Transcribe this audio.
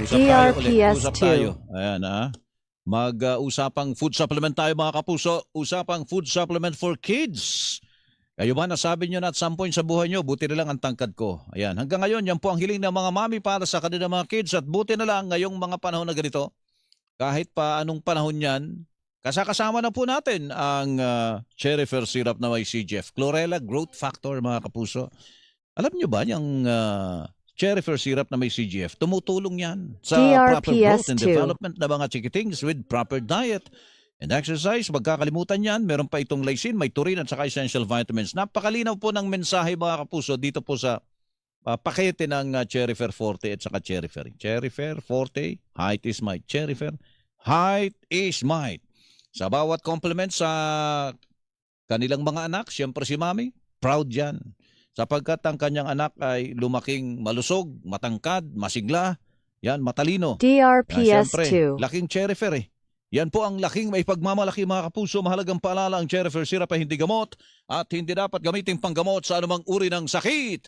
Usap tayo ulit. Usap DRPS2. tayo. Ayan Mag-usapang food supplement tayo mga kapuso. Usapang food supplement for kids. Kayo ba nasabi nyo na at some point sa buhay nyo, buti na lang ang tangkad ko. Ayan. Hanggang ngayon, yan po ang hiling ng mga mami para sa kanilang mga kids. At buti na lang ngayong mga panahon na ganito, kahit pa anong panahon yan, kasama na po natin ang Cherryfer syrup na may CGF. Chlorella Growth Factor mga kapuso. Alam nyo ba yung Cherryfer syrup na may CGF? Tumutulong yan sa proper growth and DRPS2. development ng mga chikitings with proper diet and exercise. Magkakalimutan yan. Meron pa itong lysine, may taurine at saka essential vitamins. Napakalinaw po ng mensahe mga kapuso dito po sa pakete ng Cherryfer Forte at saka Cherryfer. Cherryfer Forte, height is might. Cherryfer, height is might. Sa bawat compliment sa kanilang mga anak, siyempre si Mami, proud yan. Sapagkat ang kanyang anak ay lumaking malusog, matangkad, masigla, yan, matalino. Siyempre, DRPS2. laking Cherryfer eh. Yan po ang laking may pagmamalaki mga kapuso. Mahalagang paalala ang Cherryfer syrup ay hindi gamot at hindi dapat gamitin panggamot sa anumang uri ng sakit.